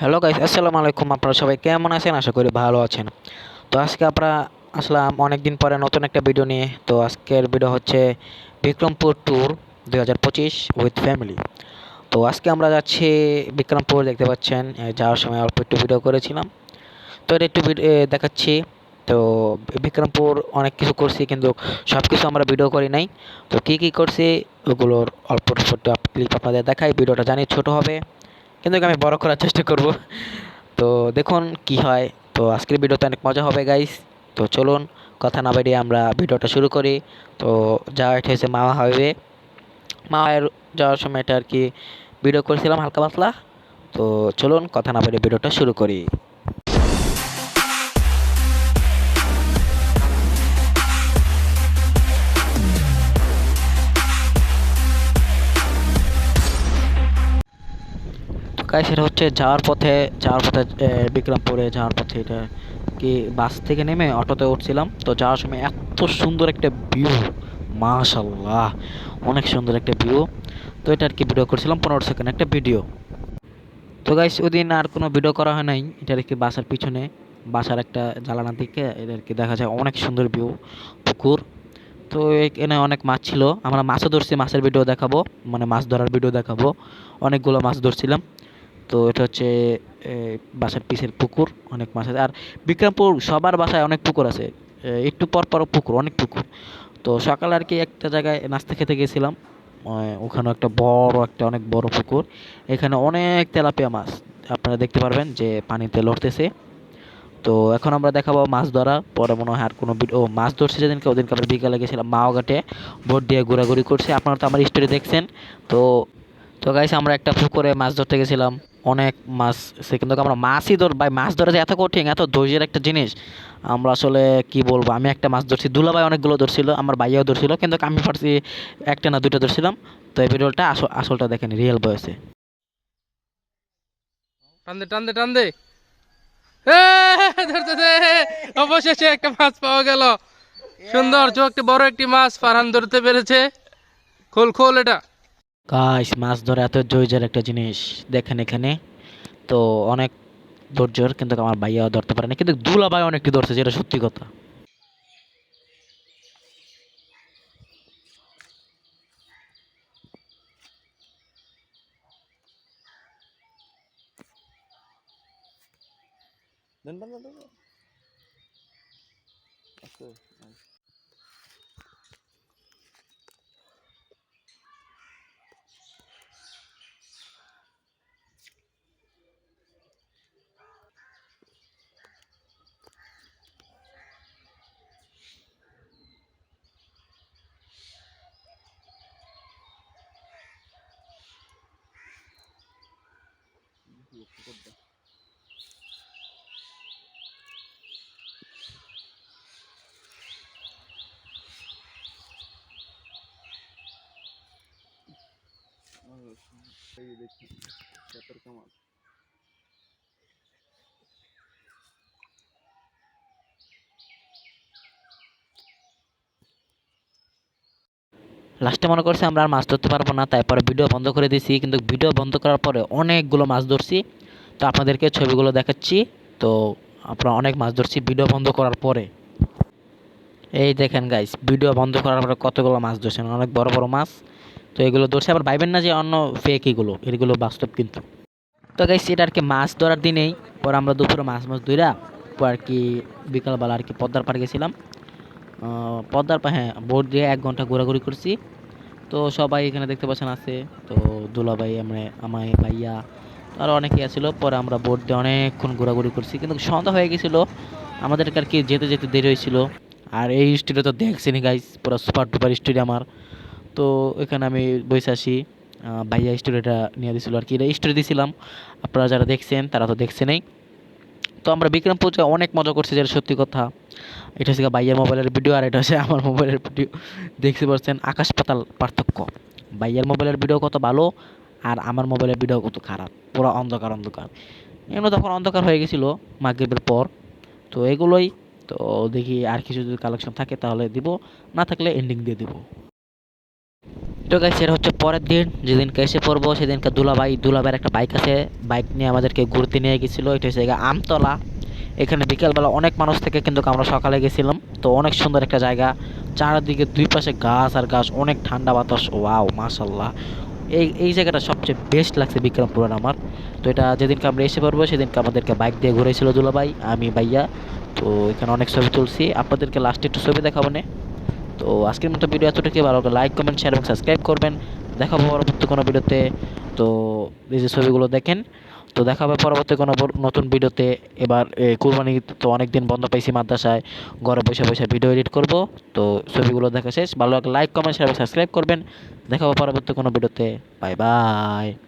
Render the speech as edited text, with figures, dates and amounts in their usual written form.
Hello guys, আসসালামু আলাইকুম। আপনারা সবাই কেমন আছেন? আশা করি ভালো আছেন। তো আজকে আমরা আসলাম অনেক দিন পরে নতুন একটা ভিডিও নিয়ে। তো আজকের ভিডিও হচ্ছে বিক্রমপুর ট্যুর 2025 উইথ ফ্যামিলি। তো আজকে আমরা যাচ্ছি বিক্রমপুর। দেখতে পাচ্ছেন যাওয়ার সময় অল্প একটু ভিডিও করেছিলাম, তো এটা একটু দেখাচ্ছি। তো বিক্রমপুর অনেক কিছু করছি, কিন্তু সব কিছু আমরা ভিডিও করি নাই। তো কী কী করছি ওগুলোর অল্প ছোট্ট ক্লিপ আপনাদের দেখাই। ভিডিওটা জানি ছোট হবে, কিন্তু আমি বড় করার চেষ্টা করব। তো দেখুন কি হয়। তো আজকের ভিডিওতে অনেক মজা হবে গাইস। তো চলুন কথা না বাড়িয়ে আমরা ভিডিওটা শুরু করি। তো যাওয়া এটা হচ্ছে মাওয়া হাইওয়ে। মাওয়ার যাওয়ার সময় এটা আর কি ভিডিও করেছিলাম হালকা পাতলা। তো চলুন কথা না বাড়িয়ে ভিডিওটা শুরু করি। তো গাইস, এটা হচ্ছে যাওয়ার পথে বিক্রমপুরে যাওয়ার পথে এটা কি বাস থেকে নেমে অটোতে উঠছিলাম। তো যাওয়ার সময় এত সুন্দর একটা ভিউ, মাশাল্লাহ, অনেক সুন্দর একটা ভিউ। তো এটা আর কি ভিডিও করছিলাম 15 সেকেন্ড একটা ভিডিও। তো গাইস, ওই দিন আর কোনো ভিডিও করা হয় নাই। এটা আর কি বাসার পিছনে, বাসার একটা জানালা দিকে এটা আর কি দেখা যায় অনেক সুন্দর ভিউ, পুকুর। তো এখানে অনেক মাছ ছিল, আমরা মাছও ধরছি, মাছের ভিডিও দেখাবো, মানে মাছ ধরার ভিডিও দেখাবো। অনেকগুলো মাছ ধরছিলাম। তো এটা হচ্ছে এ, বাসার পিছের পুকুর, অনেক মাছ আছে। আর বিক্রমপুর সবার বাসায় অনেক পুকুর আছে, একটু পর পর পুকুর, অনেক পুকুর। তো সকালে আর কি একটা জায়গায় নাস্তা খেতে গেছিলাম, ওখানে একটা বড় একটা অনেক বড় পুকুর। এখানে অনেক তেলাপিয়া মাছ আপনারা দেখতে পারবেন যে পানিতে লড়তেছে। তো এখন আমরা দেখাবো মাছ ধরা। পরে মনে হয় আর কোনো মাছ ধরছে যেদিনকে, ওদিনকে আমরা বিকালে গেছিলাম মাওয়া ঘাটে, বোট দিয়ে ঘোরাঘুরি করছে। আপনারা তো আমার স্টোরি দেখছেন। তো তো গাইস, আমরা একটা পুকুরে মাছ ধরতে গেছিলাম, অনেক মাছ সে, কিন্তু আমরা মাছই ভাই, মাছ ধরা যে এত কঠিন, এত ধৈর্যের একটা জিনিস, আমরা আসলে কি বলবো। আমি একটা মাছ ধরছি, দুলাভাই অনেকগুলো ধরছিল, আমার ভাইয়াও ধরছিল, কিন্তু আমি পারছি একটা না দুইটা ধরছিলাম। তো এই ভিডিওটা আসলটা দেখেন রিয়েল বয়সে। টান দে টান দে টান দে ধরতেছে। অবশেষে একটা মাছ পাওয়া গেল। সুন্দর একটা বড় একটি মাছ ফারহান ধরতে পেরেছে। খোল খোল এটা। গাইস, মাছ ধরা এত ধৈর্যের একটা জিনিস দেখেন এখানে। তো অনেক ধৈর্যের, কিন্তু আমার ভাইয়াও ধরতে পারে না, কিন্তু দুলাভাই অনেকটি ধরছে, যেটা সত্যি কথা। লাস্টে মনে করছি আমরা আর মাছ ধরতে পারবো না, তারপরে ভিডিও বন্ধ করে দিয়েছি। কিন্তু ভিডিও বন্ধ করার পরে অনেকগুলো মাছ ধরছি, তো আপনাদেরকে ছবিগুলো দেখাচ্ছি। তো আমরা অনেক মাছ ধরছি ভিডিও বন্ধ করার পরে। এই দেখেন গাইস, ভিডিও বন্ধ করার পরে কতগুলো মাছ ধরছেন, অনেক বড় বড় মাছ। তো এগুলো ধরছে, আবার ভাইবেন না যে অন্য ফেক, এগুলো বাস্তব কিন্তু। তো গাইস, এটা আর কি মাছ ধরার দিনেই, পরে আমরা দুপুরে মাছ মাছ ধইরা পর আর কি বিকালবেলা আর কি পদ্মার পাড়ে গেছিলাম। পদ্মার পা হ্যাঁ, বোট দিয়ে 1 ঘন্টা ঘোরাঘুরি করছি। তো সবাই এখানে দেখতে পাচ্ছেন আছে। তো দুলাভাই, আমরা, আমায় ভাইয়া, আরও অনেকেই আছিল। পরে আমরা বোট দিয়ে অনেকক্ষণ ঘোরাঘুরি করছি, কিন্তু সন্ধ্যা হয়ে গেছিল আমাদেরকে আর কি যেতে যেতে দেরি হয়েছিল। আর এই স্টুডিও তো দেখছেনই গাইস, পুরো সুপার ডুপার স্টুডিও আমার। তো এখানে আমি বসে আসি, ভাইয়া স্টুডিওটা নিয়ে দিছিল আর কি, এটা স্টোরি দিছিলাম। আপনারা যারা দেখছেন তারা তো দেখছেনই। তো আমরা বিক্রমপুরে অনেক মজা করছি, যেটা সত্যি কথা। এটা হচ্ছে ভাইয়ের মোবাইলের ভিডিও, আর এটা হচ্ছে আমার মোবাইলের ভিডিও। দেখতে পাচ্ছেন আকাশ পাতাল পার্থক্য। ভাইয়ের মোবাইলের ভিডিও কত ভালো, আর আমার মোবাইলের ভিডিও কত খারাপ, পুরো অন্ধকার অন্ধকার। এগুলো তখন অন্ধকার হয়ে গেছিলো মাগরিবের পর। তো এগুলোই। তো দেখি আর কিছু যদি কালেকশন থাকে তাহলে দিব, না থাকলে এন্ডিং দিয়ে দিব। তো গাইস এটা হচ্ছে পরের দিন, যেদিনকে এসে পড়বো সেদিনকে দুলাভাইয়ের একটা বাইক আছে, বাইক নিয়ে আমাদেরকে ঘুরতে নিয়ে গেছিলো। এটা হচ্ছে জায়গা আমতলা। এখানে বিকেলবেলা অনেক মানুষ থেকে কিন্তু আমরা সকালে গেছিলাম। তো অনেক সুন্দর একটা জায়গা, চারদিকে দুই পাশে গাছ আর গাছ, অনেক ঠান্ডা বাতাস, ওয়াও মাশাল্লাহ। এই জায়গাটা সবচেয়ে বেস্ট লাগছে বিক্রমপুরের আমার। তো এটা যেদিনকে আমরা এসে পড়বো সেদিনকে আমাদেরকে বাইক দিয়ে ঘুরেছিল দুলাভাই, আমি ভাইয়া। তো এখানে অনেক ছবি তুলছি, আপনাদেরকে লাস্টে একটু ছবি দেখাবো নে। তো আজকের মতো ভিডিও এতটুকুই, ভালো লাগলে লাইক কমেন্ট শেয়ার এবং সাবস্ক্রাইব করবেন। দেখা হবে পরবর্তী কোনো ভিডিওতে। তো এই যে ছবিগুলো দেখেন। তো দেখা হবে পরবর্তী কোনো নতুন ভিডিওতে। এবার কুরবানি তো অনেক দিন বন্ধ পাইছি মাদ্রাসায়, ঘরে বসে বসে ভিডিও এডিট করব। তো ছবিগুলো দেখা শেষ, ভালো লাগলে লাইক কমেন্ট শেয়ার এবং সাবস্ক্রাইব করবেন। দেখা হবে পরবর্তী কোনো ভিডিওতে। Bye bye.